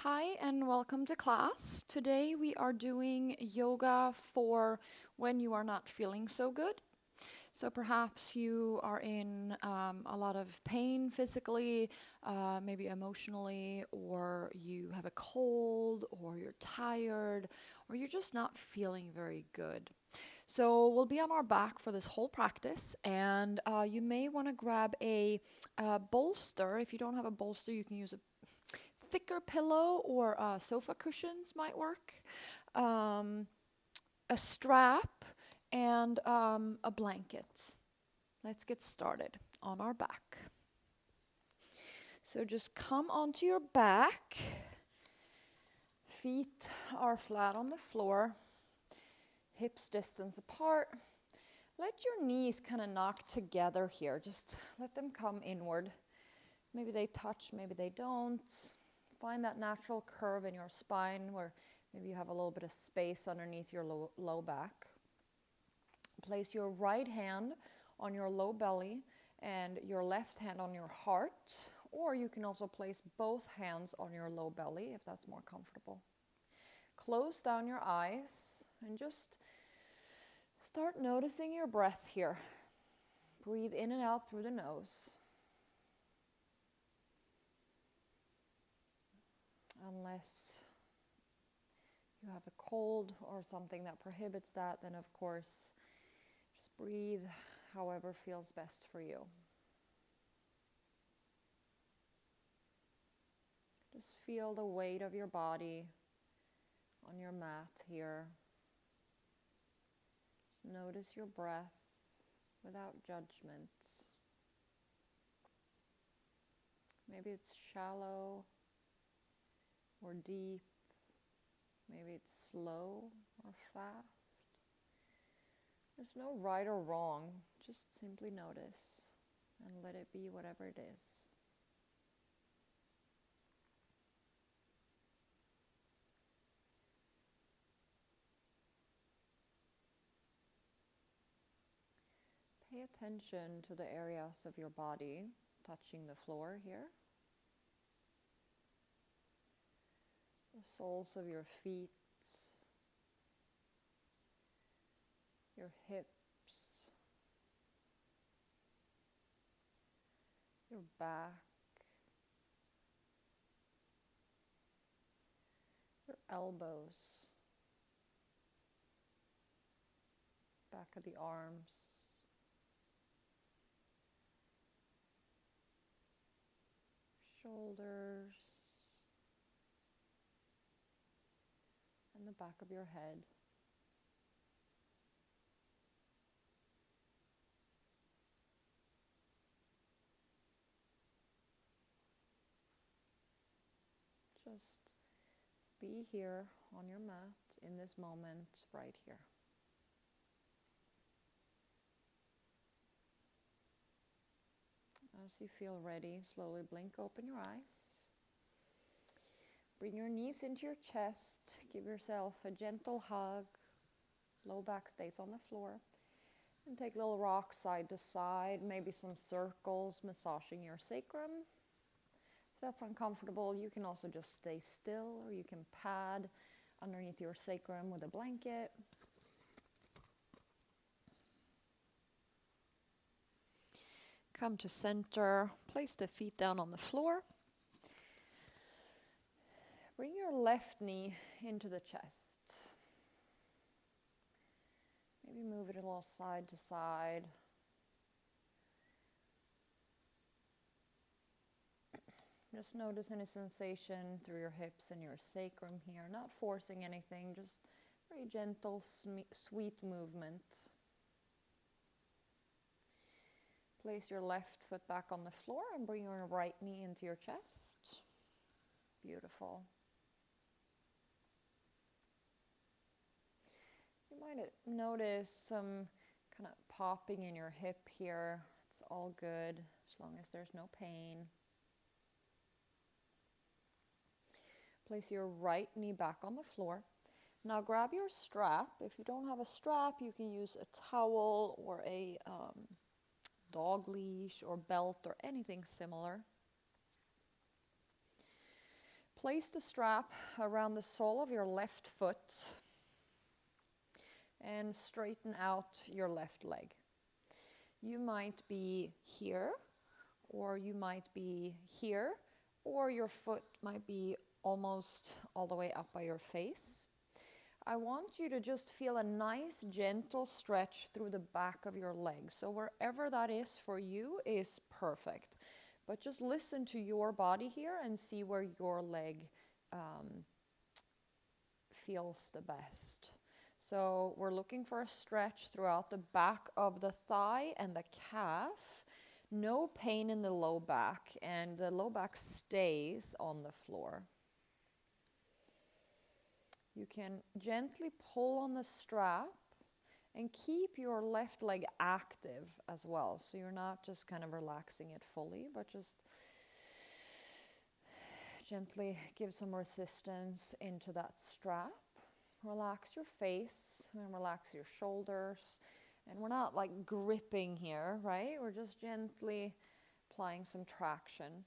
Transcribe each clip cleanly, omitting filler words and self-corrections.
Hi and welcome to class. Today we are doing yoga for when you are not feeling so good. So perhaps you are in a lot of pain physically, maybe emotionally, or you have a cold, or you're tired, or you're just not feeling very good. So we'll be on our back for this whole practice, and you may want to grab a bolster. If you don't have a bolster, you can use a thicker pillow or sofa cushions might work, a strap, and a blanket. Let's get started on our back. So just come onto your back. Feet are flat on the floor, hips distance apart. Let your knees kind of knock together here. Just let them come inward. Maybe they touch, maybe they don't. Find that natural curve in your spine where maybe you have a little bit of space underneath your low back. Place your right hand on your low belly and your left hand on your heart, or you can also place both hands on your low belly if that's more comfortable. Close down your eyes and just start noticing your breath here. Breathe in and out through the nose. Unless you have a cold or something that prohibits that, then of course, just breathe however feels best for you. Just feel the weight of your body on your mat here. Notice your breath without judgment. Maybe it's shallow or deep. Maybe it's slow or fast. There's no right or wrong. Just simply notice and let it be whatever it is. Pay attention to the areas of your body touching the floor here. The soles of your feet, your hips, your back, your elbows, back of the arms, shoulders, and the back of your head. Just be here on your mat in this moment right here. As you feel ready, slowly blink open your eyes. Bring your knees into your chest. Give yourself a gentle hug. Low back stays on the floor. And take little rocks side to side, maybe some circles massaging your sacrum. If that's uncomfortable, you can also just stay still, or you can pad underneath your sacrum with a blanket. Come to center, place the feet down on the floor. Bring your left knee into the chest. Maybe move it a little side to side. Just notice any sensation through your hips and your sacrum here, not forcing anything, just very gentle, sweet movement. Place your left foot back on the floor and bring your right knee into your chest. Beautiful. You might notice some kind of popping in your hip here. It's all good as long as there's no pain. Place your right knee back on the floor. Now grab your strap. If you don't have a strap, you can use a towel or a dog leash or belt or anything similar. Place the strap around the sole of your left foot and straighten out your left leg. You might be here, or you might be here, or your foot might be almost all the way up by your face. I want you to just feel a nice gentle stretch through the back of your leg. So wherever that is for you is perfect. But just listen to your body here and see where your leg feels the best. So we're looking for a stretch throughout the back of the thigh and the calf. No pain in the low back, and the low back stays on the floor. You can gently pull on the strap and keep your left leg active as well. So you're not just kind of relaxing it fully, but just gently give some resistance into that strap. Relax your face and relax your shoulders. And we're not like gripping here, right? We're just gently applying some traction.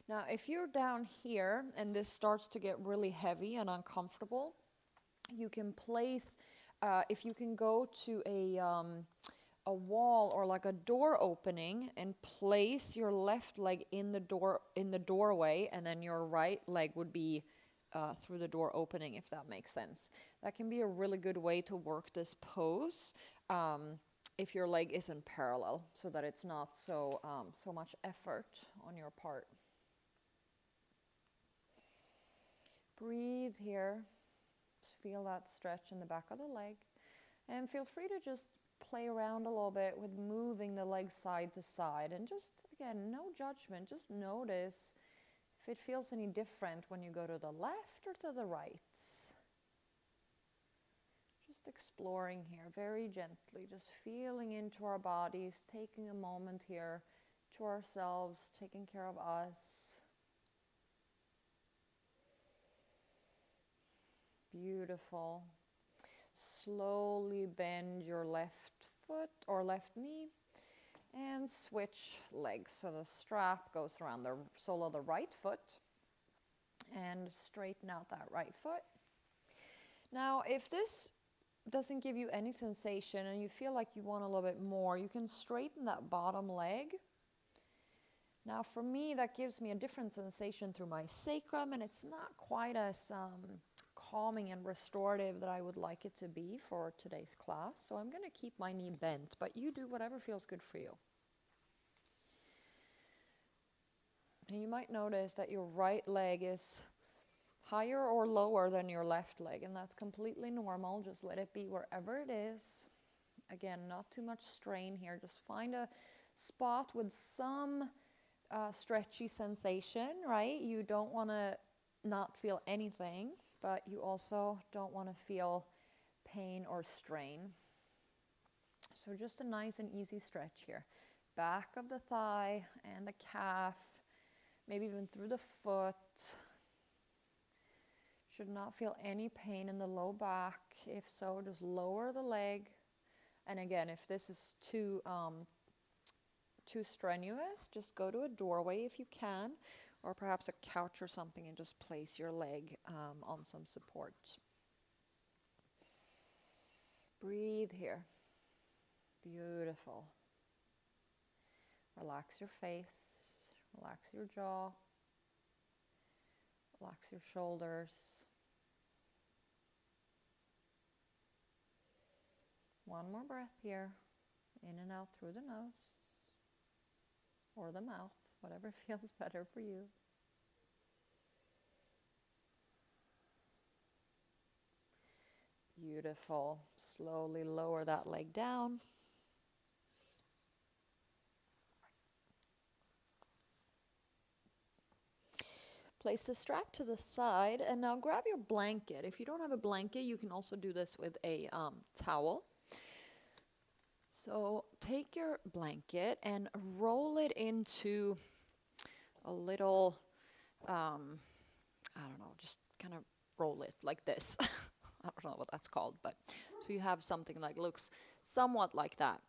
Now, if you're down here and this starts to get really heavy and uncomfortable, you can place, if you can go to a wall or like a door opening and place your left leg in the doorway, and then your right leg would be through the door opening, if that makes sense. That can be a really good way to work this pose if your leg isn't parallel, so that it's not so much effort on your part. Breathe here. Just feel that stretch in the back of the leg. And feel free to just play around a little bit with moving the leg side to side. And just, again, no judgment. Just notice if it feels any different when you go to the left or to the right. Just exploring here very gently, just feeling into our bodies, taking a moment here to ourselves, taking care of us. Beautiful. Slowly bend your left foot or left knee and switch legs. So the strap goes around the sole of the right foot and straighten out that right foot. Now, if this doesn't give you any sensation and you feel like you want a little bit more, you can straighten that bottom leg. Now, for me, that gives me a different sensation through my sacrum, and it's not quite as calming and restorative that I would like it to be for today's class. So I'm going to keep my knee bent, but you do whatever feels good for you. And you might notice that your right leg is higher or lower than your left leg, and that's completely normal. Just let it be wherever it is. Again, not too much strain here. Just find a spot with some stretchy sensation, right? You don't want to not feel anything, but you also don't want to feel pain or strain. So just a nice and easy stretch here. Back of the thigh and the calf, maybe even through the foot. Should not feel any pain in the low back. If so, just lower the leg. And again, if this is too strenuous, just go to a doorway if you can, or perhaps a couch or something, and just place your leg on some support. Breathe here. Beautiful. Relax your face, relax your jaw, relax your shoulders. One more breath here, in and out through the nose or the mouth, whatever feels better for you. Beautiful. Slowly lower that leg down. Place the strap to the side, and now grab your blanket. If you don't have a blanket, you can also do this with a towel. So take your blanket and roll it into a little, I don't know, just kind of roll it like this. I don't know what that's called, but so you have something like looks somewhat like that.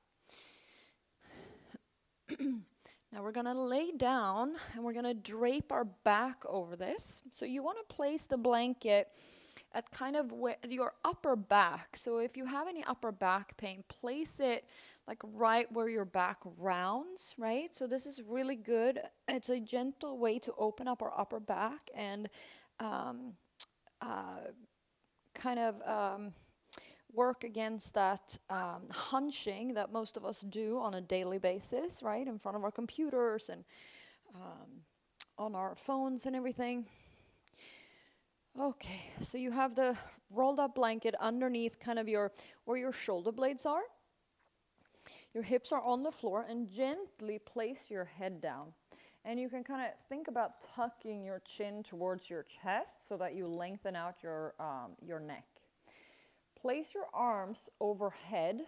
Now we're going to lay down and we're going to drape our back over this. So you want to place the blanket at kind of your upper back. So if you have any upper back pain, place it like right where your back rounds, right? So this is really good. It's a gentle way to open up our upper back and work against that hunching that most of us do on a daily basis, right? In front of our computers and on our phones and everything. Okay, so you have the rolled up blanket underneath kind of where your shoulder blades are. Your hips are on the floor, and gently place your head down. And you can kind of think about tucking your chin towards your chest so that you lengthen out your neck. Place your arms overhead.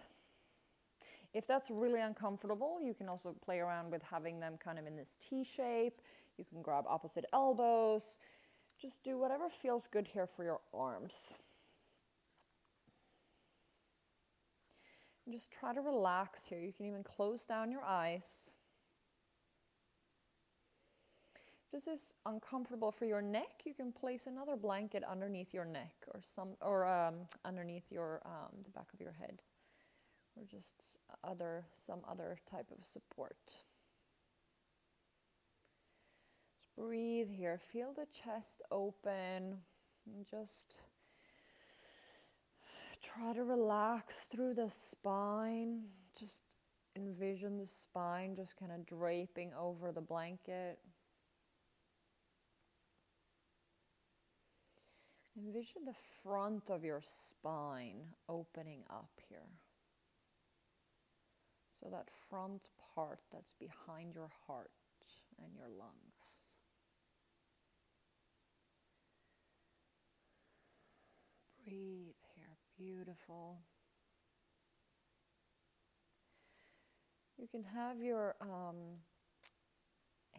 If that's really uncomfortable, you can also play around with having them kind of in this T shape. You can grab opposite elbows. Just do whatever feels good here for your arms. And just try to relax here. You can even close down your eyes. If this is uncomfortable for your neck, you can place another blanket underneath your neck or underneath your the back of your head, or just some other type of support. Just breathe here. Feel the chest open, and just try to relax through the spine. Just envision the spine just kind of draping over the blanket. Envision the front of your spine opening up here. So that front part that's behind your heart and your lungs. Breathe here, beautiful. You can have your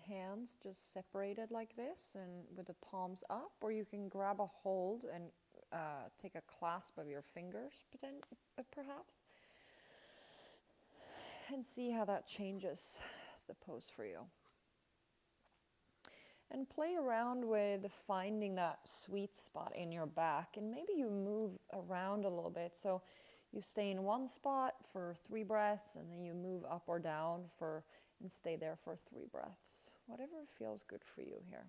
hands just separated like this and with the palms up, or you can grab a hold and take a clasp of your fingers perhaps, and see how that changes the pose for you. And play around with finding that sweet spot in your back, and maybe you move around a little bit. So you stay in one spot for 3 breaths, and then you move up or down and stay there for 3 breaths. Whatever feels good for you here.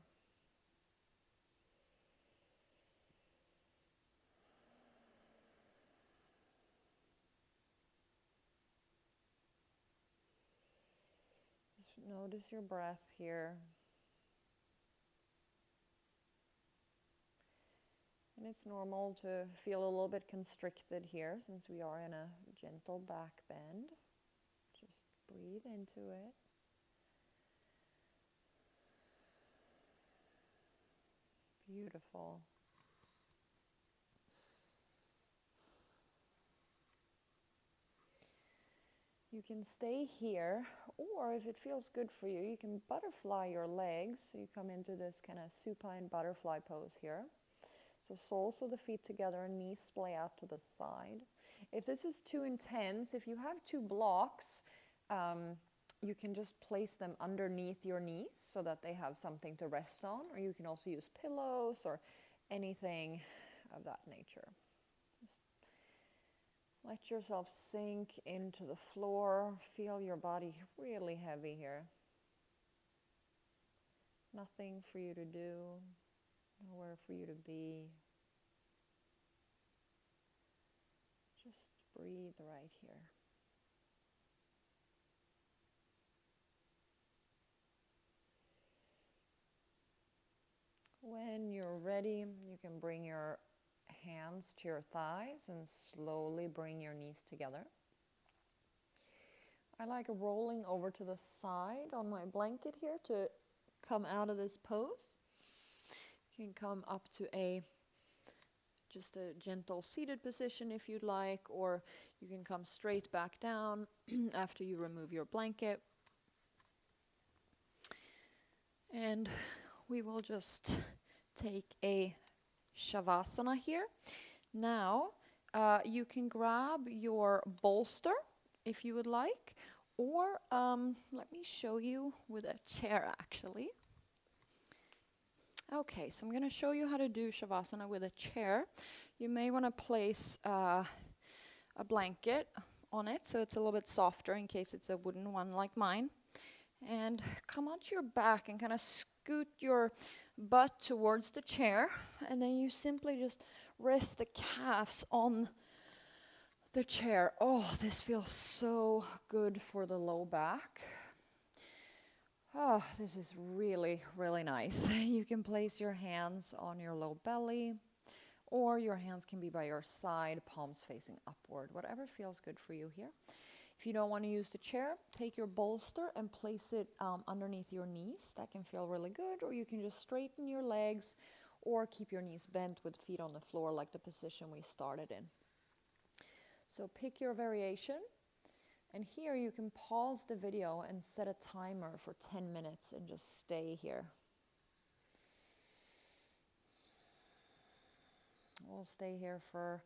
Just notice your breath here. And it's normal to feel a little bit constricted here since we are in a gentle back bend. Just breathe into it. Beautiful. You can stay here, or if it feels good for you, you can butterfly your legs. So you come into this kind of supine butterfly pose here. So soles of the feet together and knees splay out to the side. If this is too intense, if you have 2 blocks, you can just place them underneath your knees so that they have something to rest on, or you can also use pillows or anything of that nature. Just let yourself sink into the floor. Feel your body really heavy here. Nothing for you to do. Nowhere for you to be. Just breathe right here. When you're ready, you can bring your hands to your thighs and slowly bring your knees together. I like rolling over to the side on my blanket here to come out of this pose. You can come up to just a gentle seated position if you'd like, or you can come straight back down after you remove your blanket. And we will just take a Savasana here. Now, you can grab your bolster if you would like, Or let me show you with a chair actually. Okay, so I'm going to show you how to do Shavasana with a chair. You may want to place a blanket on it so it's a little bit softer in case it's a wooden one like mine. And come onto your back and kind of scoot your butt towards the chair, and then you simply just rest the calves on the chair. Oh, this feels so good for the low back. Oh, this is really, really nice. You can place your hands on your low belly, or your hands can be by your side, palms facing upward, whatever feels good for you here. If you don't want to use the chair, take your bolster and place it underneath your knees. That can feel really good, or you can just straighten your legs or keep your knees bent with feet on the floor like the position we started in. So pick your variation. And here you can pause the video and set a timer for 10 minutes and just stay here. We'll stay here for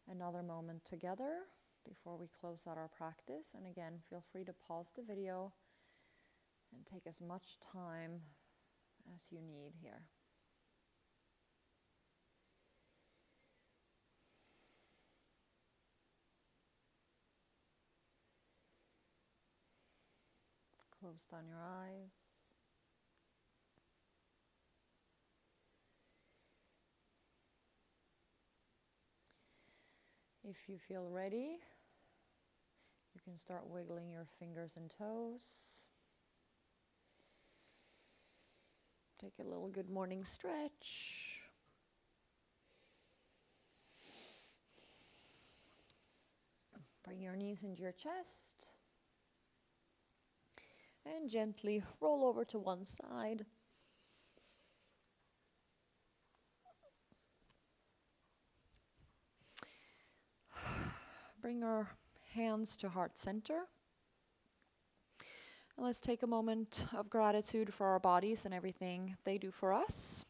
another moment together before we close out our practice. And again, feel free to pause the video and take as much time as you need here. Close down your eyes. If you feel ready, you can start wiggling your fingers and toes. Take a little good morning stretch. Bring your knees into your chest. And gently roll over to one side. Bring our hands to heart center. And let's take a moment of gratitude for our bodies and everything they do for us,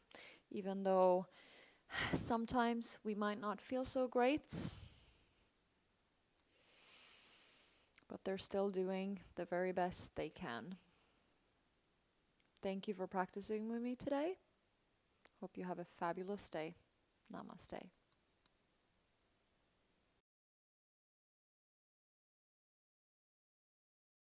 even though sometimes we might not feel so great. But they're still doing the very best they can. Thank you for practicing with me today. Hope you have a fabulous day. Namaste.